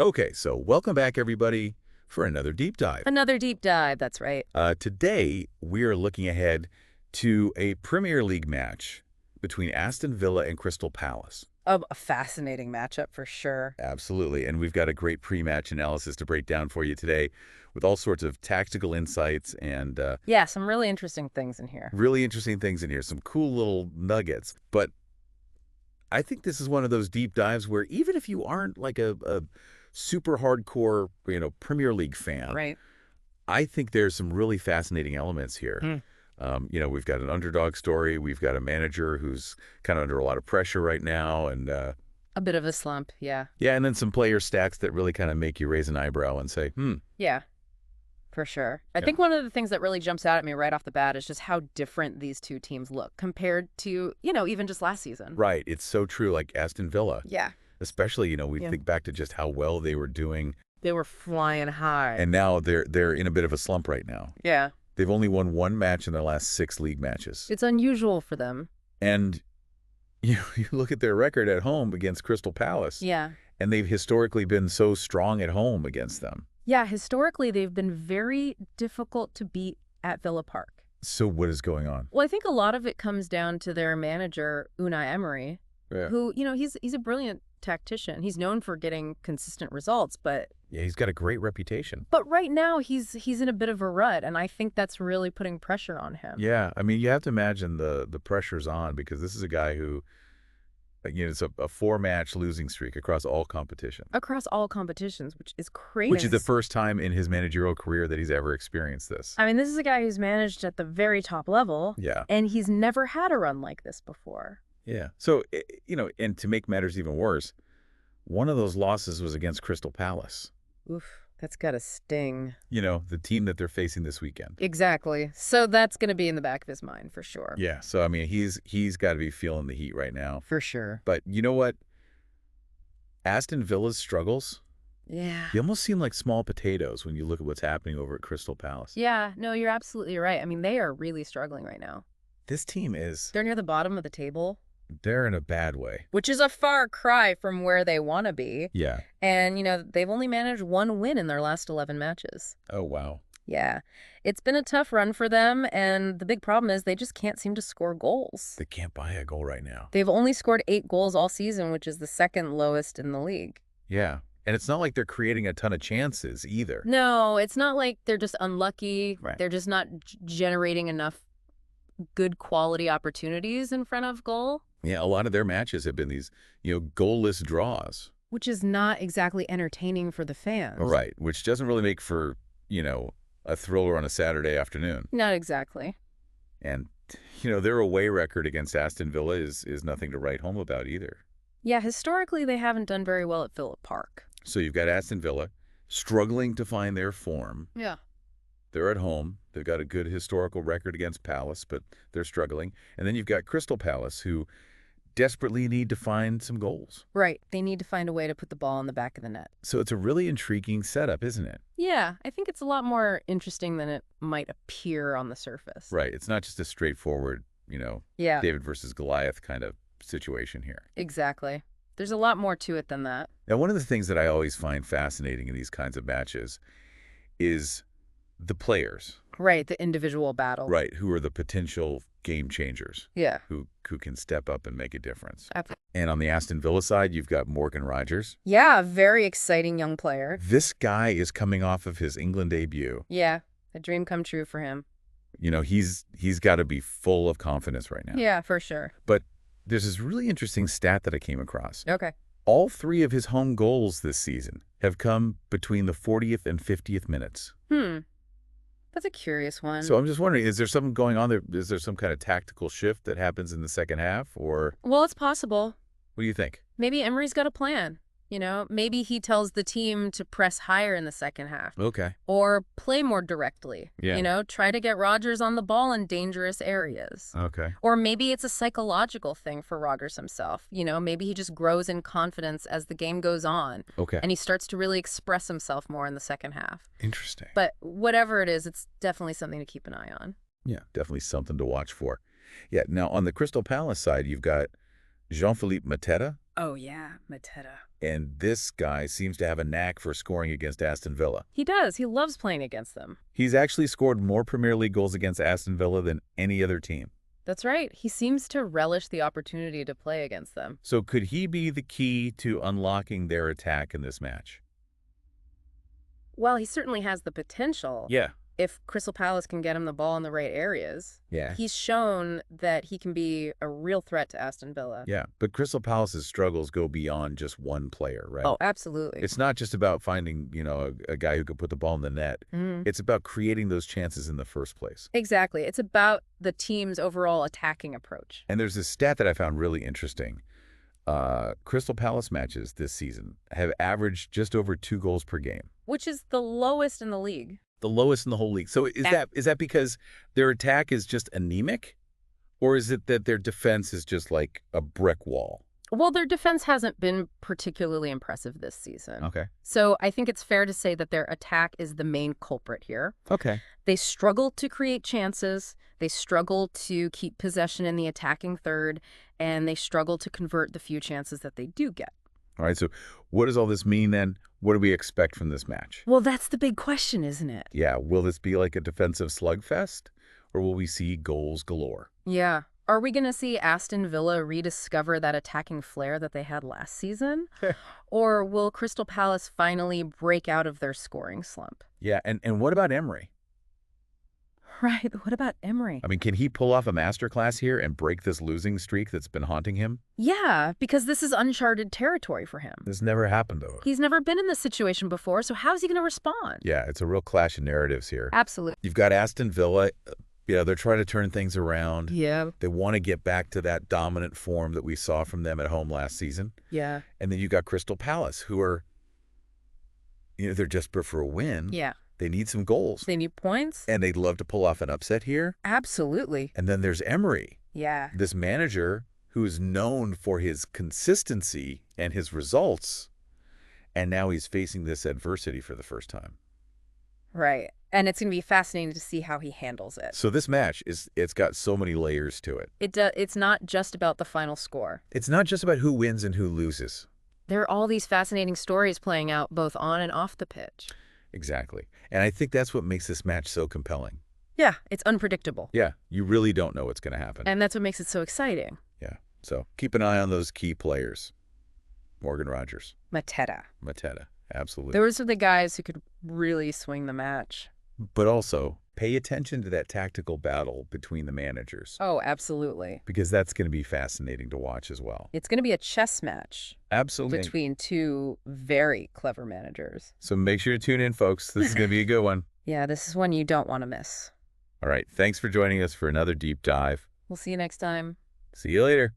Okay, so welcome back, everybody, for another deep dive. Another deep dive, that's right. Today, we are looking ahead to a Premier League match between Aston Villa and Crystal Palace. A fascinating matchup for sure. Absolutely, and we've got a great pre-match analysis to break down for you today with all sorts of tactical insights and Yeah, some really interesting things in here. really interesting things in here, some cool little nuggets. But I think this is one of those deep dives where even if you aren't like a super hardcore, Premier League fan, Right. I think there's some really fascinating elements here. Hmm. We've got an underdog story. We've got a manager who's kind of under a lot of pressure right now. And A bit of a slump, yeah. yeah, and then some player stats that really kind of make you raise an eyebrow and say, Yeah, for sure. I Yeah. think one of the things that really jumps out at me right off the bat is just how different these two teams look compared to, even just last season. right. It's so true. Like Aston Villa, Yeah. especially, we Yeah. think back to just how well they were doing. They were flying high. And now they're in a bit of a slump right now. Yeah. They've only won one match in their last 6 league matches. It's unusual for them. And you look at their record at home against Crystal Palace. Yeah. And they've historically been so strong at home against them. Yeah, historically, they've been very difficult to beat at Villa Park. So what is going on? Well, I think a lot of it comes down to their manager, Unai Emery, Yeah. who, he's a brilliant tactician. He's known for getting consistent results, but Yeah, he's got a great reputation. right now he's in a bit of a rut, and I think that's really putting pressure on him. Yeah, I mean, you have to imagine the pressure's on because this is a guy who, it's a 4-match losing streak across all competition, Across all competitions, which is crazy. which is the first time in his managerial career that he's ever experienced this. I mean, this is a guy who's managed at the very top level, Yeah. and he's never had a run like this before. Yeah. So, and to make matters even worse, one of those losses was against Crystal Palace. Oof, that's gotta sting. The team that they're facing this weekend. Exactly. So that's gonna be in the back of his mind for sure. Yeah. So, I mean, he's got to be feeling the heat right now. For sure. But you know what? Aston Villa's struggles, Yeah. they almost seem like small potatoes when you look at what's happening over at Crystal Palace. Yeah, no, you're absolutely right. I mean, they are really struggling right now. This team They're near the bottom of the table, they're in a bad way. which is a far cry from where they want to be. Yeah. And, they've only managed one win in their last 11 matches. Oh, wow. Yeah. It's been a tough run for them, and the big problem is they just can't seem to score goals. They can't buy a goal right now. They've only scored 8 goals all season, which is the second lowest in the league. Yeah. And it's not like they're creating a ton of chances either. No, it's not like they're just unlucky. Right. They're just not generating enough good quality opportunities in front of goal. Yeah, a lot of their matches have been these, goalless draws. Which is not exactly entertaining for the fans. Right, which doesn't really make for, a thriller on a Saturday afternoon. Not exactly. And, their away record against Aston Villa is nothing to write home about either. Yeah, historically they haven't done very well at Villa Park. So you've got Aston Villa struggling to find their form. Yeah. They're at home. They've got a good historical record against Palace, but they're struggling. And then you've got Crystal Palace, who desperately need to find some goals. Right. They need to find a way to put the ball in the back of the net. So it's a really intriguing setup, isn't it? Yeah, I think it's a lot more interesting than it might appear on the surface. Right. It's not just a straightforward, Yeah, David versus Goliath kind of situation here. exactly. There's a lot more to it than that. Now, one of the things that I always find fascinating in these kinds of matches is the players, Right, the individual battle. right, who are the potential game changers, Yeah. who can step up and make a difference. Ab- And on the Aston Villa side, you've got Morgan Rogers. Yeah, a very exciting young player. This guy is coming off of his England debut. Yeah, a dream come true for him. He's got to be full of confidence right now. Yeah, for sure. But there's this really interesting stat that I came across. Okay. All 3 of his home goals this season have come between the 40th and 50th minutes. That's a curious one. So I'm just wondering, is there something going on there? Is there some kind of tactical shift that happens in the second half? Or Well, it's possible. what do you think? Maybe Emery's got a plan. Maybe he tells the team to press higher in the second half Okay. or play more directly. Yeah. Try to get Rodgers on the ball in dangerous areas. Okay. Or maybe it's a psychological thing for Rodgers himself. Maybe he just grows in confidence as the game goes on Okay. and he starts to really express himself more in the second half. Interesting. But whatever it is, it's definitely something to keep an eye on. Yeah, definitely something to watch for. Yeah. Now, on the Crystal Palace side, you've got Jean-Philippe Mateta, Oh, yeah, Mateta. And this guy seems to have a knack for scoring against Aston Villa. He does. He loves playing against them. He's actually scored more Premier League goals against Aston Villa than any other team. That's right. He seems to relish the opportunity to play against them. So could he be the key to unlocking their attack in this match? Well, he certainly has the potential. Yeah. If Crystal Palace can get him the ball in the right areas. Yeah. He's shown that he can be a real threat to Aston Villa. Yeah, but Crystal Palace's struggles go beyond just one player, right? Oh, absolutely. It's not just about finding, a guy who can put the ball in the net. It's about creating those chances in the first place. Exactly. It's about the team's overall attacking approach. And there's this stat that I found really interesting. Crystal Palace matches this season have averaged just over 2 goals per game. Which is the lowest in the league. The lowest in the whole league. So is that because their attack is just anemic? Or is it that their defense is just like a brick wall? Well, their defense hasn't been particularly impressive this season. Okay. So I think it's fair to say that their attack is the main culprit here. Okay. They struggle to create chances. They struggle to keep possession in the attacking third. And they struggle to convert the few chances that they do get. All right, so what does all this mean then? What do we expect from this match? Well, that's the big question, isn't it? Yeah, will this be like a defensive slugfest, or will we see goals galore? Yeah. Are we going to see Aston Villa rediscover that attacking flair that they had last season? Or will Crystal Palace finally break out of their scoring slump? Yeah, and what about Emery? Right. What about Emery? I mean, can he pull off a masterclass here and break this losing streak that's been haunting him? Yeah, because this is uncharted territory for him. This never happened, though. He's never been in this situation before, so how's he going to respond? Yeah, it's a real clash of narratives here. Absolutely. You've got Aston Villa. They're trying to turn things around. Yeah. They want to get back to that dominant form that we saw from them at home last season. Yeah. And then you got Crystal Palace, who are, they're desperate for a win. Yeah. They need some goals. They need points? And they'd love to pull off an upset here. Absolutely. And then there's Emery. Yeah. This manager who is known for his consistency and his results. And now he's facing this adversity for the first time. Right. And it's going to be fascinating to see how he handles it. So this match, it's got so many layers to it. It's not just about the final score. It's not just about who wins and who loses. There are all these fascinating stories playing out both on and off the pitch. Exactly. And I think that's what makes this match so compelling. Yeah, it's unpredictable. Yeah, you really don't know what's going to happen. And that's what makes it so exciting. Yeah, so keep an eye on those key players. Morgan Rogers. Mateta. Absolutely. Those are the guys who could really swing the match. But also, pay attention to that tactical battle between the managers. Oh, absolutely. Because that's going to be fascinating to watch as well. It's going to be a chess match. Absolutely. Between two very clever managers. So make sure to tune in, folks. This is going to be a good one. Yeah, this is one you don't want to miss. All right. Thanks for joining us for another deep dive. We'll see you next time. See you later.